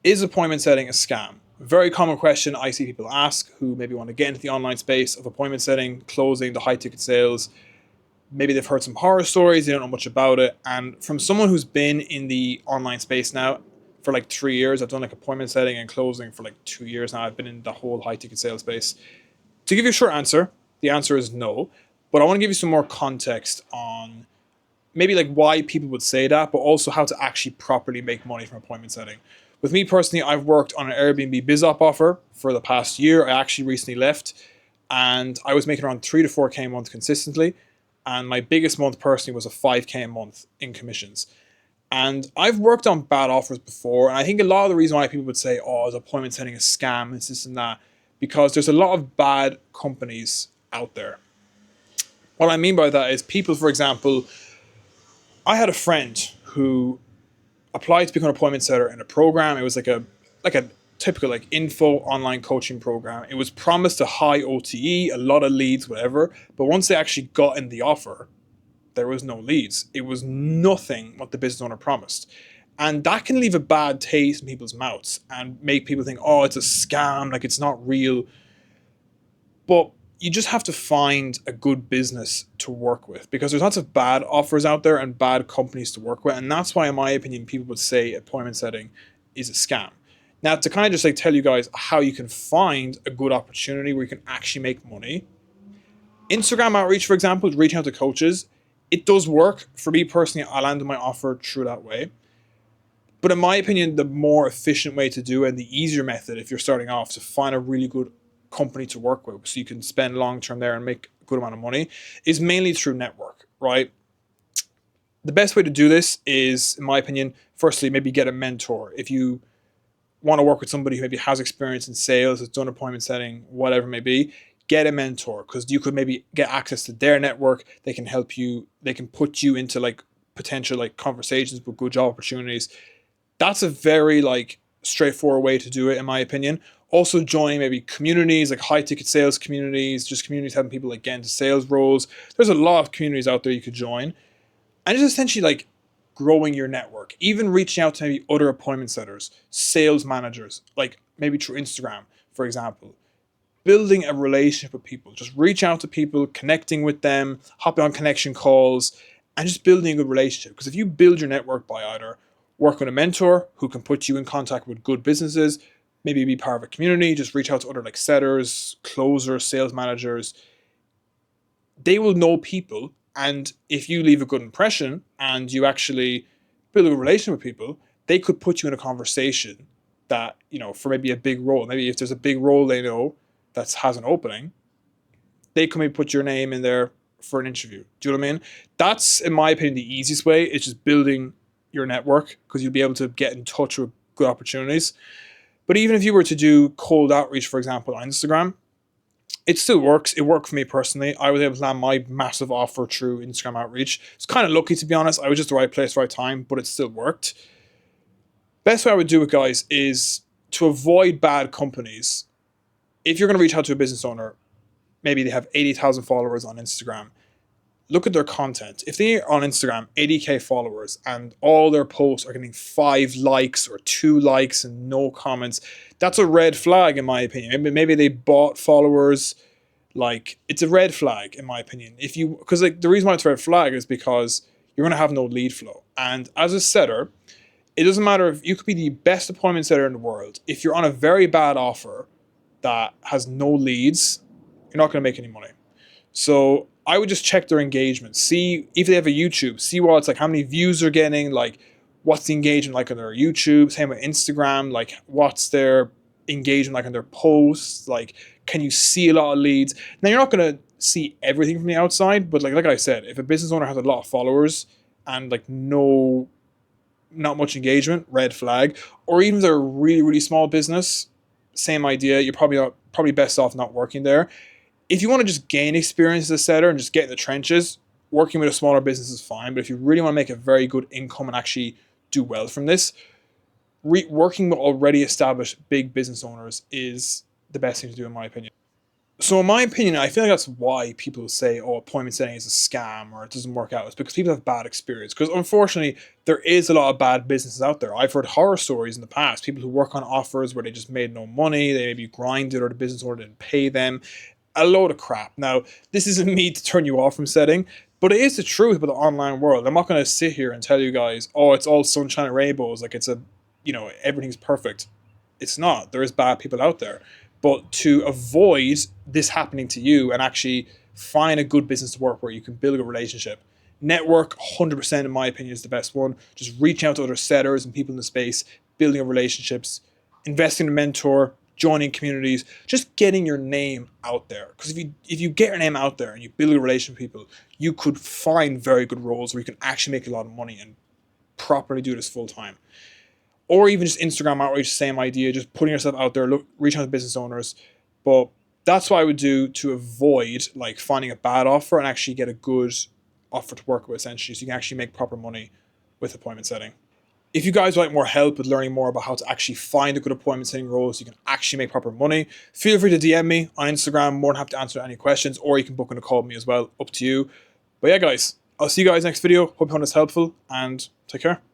Is appointment setting a scam? Very common question I see people ask who maybe want to get into the online space of appointment setting, closing, the high ticket sales. Maybe they've heard some horror stories, they don't know much about it. And from someone who's been in the online space now for like 3 years, I've done like appointment setting and closing for like 2 years now. I've been in the whole high ticket sales space. To give you a short answer, the answer is no. But I want to give you some more context on maybe like why people would say that, but also how to actually properly make money from appointment setting. With me personally, I've worked on an Airbnb BizOp offer for the past year. I actually recently left and I was making around 3 to 4K a month consistently. And my biggest month personally was a 5K a month in commissions. And I've worked on bad offers before. And I think a lot of the reason why people would say, oh, is appointment setting a scam, it's this and that, because there's a lot of bad companies out there. What I mean by that is people, for example, I had a friend who applied to become an appointment setter in a program. It was like a typical like info online coaching program. It was promised a high OTE, a lot of leads, whatever. But once they actually got in the offer, there was no leads. It was nothing what the business owner promised. And that can leave a bad taste in people's mouths and make people think, oh, it's a scam, like it's not real. But you just have to find a good business to work with because there's lots of bad offers out there and bad companies to work with. And that's why, in my opinion, people would say appointment setting is a scam. Now, to kind of just like tell you guys how you can find a good opportunity where you can actually make money. Instagram outreach, for example, reaching out to coaches, it does work. For me personally, I landed my offer through that way. But in my opinion, the more efficient way to do it and the easier method if you're starting off to find a really good company to work with so you can spend long term there and make a good amount of money is mainly through network, right? The best way to do this is, in my opinion, firstly, maybe get a mentor. If you want to work with somebody who maybe has experience in sales, has done appointment setting, whatever it may be, get a mentor because you could maybe get access to their network. They can help you, they can put you into like potential like conversations with good job opportunities. That's a very like straightforward way to do it, in my opinion. Also join maybe communities like high ticket sales communities, just communities having people like get into sales roles. There's a lot of communities out there you could join. And it's essentially like growing your network, even reaching out to maybe other appointment setters, sales managers, like maybe through Instagram, for example. Building a relationship with people, just reach out to people, connecting with them, hopping on connection calls, and just building a good relationship. Because if you build your network by either work with a mentor who can put you in contact with good businesses, maybe be part of a community, just reach out to other like setters, closers, sales managers. They will know people. And if you leave a good impression and you actually build a good relation with people, they could put you in a conversation that, you know, for maybe a big role. Maybe if there's a big role they know that has an opening, they can maybe put your name in there for an interview. Do you know what I mean? That's, in my opinion, the easiest way. It's just building your network because you'll be able to get in touch with good opportunities. But even if you were to do cold outreach, for example, on Instagram, it still works. It worked for me personally. I was able to land my massive offer through Instagram outreach. It's kind of lucky, to be honest. I was just the right place, right time, but it still worked. Best way I would do it, guys, is to avoid bad companies. If you're going to reach out to a business owner, maybe they have 80,000 followers on Instagram. Look at their content. If they're on Instagram, 80K followers, and all their posts are getting 5 likes or 2 likes and no comments, that's a red flag, in my opinion. Maybe they bought followers. Like, it's a red flag, in my opinion. Because like the reason why it's a red flag is because you're going to have no lead flow. And as a setter, it doesn't matter if you could be the best appointment setter in the world. If you're on a very bad offer that has no leads, you're not going to make any money. So I would just check their engagement, see if they have a YouTube, see what it's like, how many views they're getting, like what's the engagement like on their YouTube, same with Instagram, like what's their engagement like on their posts, like can you see a lot of leads? Now you're not going to see everything from the outside, but like I said, if a business owner has a lot of followers and like not much engagement, red flag. Or even if they're a really, really small business, same idea, you're probably best off not working there. If you want to just gain experience as a setter and just get in the trenches, working with a smaller business is fine. But if you really want to make a very good income and actually do well from this, working with already established big business owners is the best thing to do, in my opinion. So in my opinion, I feel like that's why people say, "Oh, appointment setting is a scam or it doesn't work out." It's because people have bad experience. Because unfortunately, there is a lot of bad businesses out there. I've heard horror stories in the past. People who work on offers where they just made no money, they maybe grinded or the business owner didn't pay them. A load of crap. Now, this isn't me to turn you off from setting, but it is the truth about the online world. I'm not going to sit here and tell you guys, "Oh, it's all sunshine and rainbows," like it's a, everything's perfect. It's not. There is bad people out there. But to avoid this happening to you and actually find a good business to work where you can build a relationship, network 100% in my opinion is the best one. Just reaching out to other setters and people in the space, building relationships, investing in a mentor, joining communities, just getting your name out there. Because if you get your name out there and you build a relation with people, you could find very good roles where you can actually make a lot of money and properly do this full time. Or even just Instagram outreach, same idea, just putting yourself out there, reaching out to business owners. But that's what I would do to avoid like finding a bad offer and actually get a good offer to work with essentially, so you can actually make proper money with appointment setting. If you guys would like more help with learning more about how to actually find a good appointment setting role so you can actually make proper money, feel free to DM me on Instagram. More than happy to answer any questions, or you can book in a call with me as well. Up to you. But yeah, guys, I'll see you guys next video. Hope you found this helpful and take care.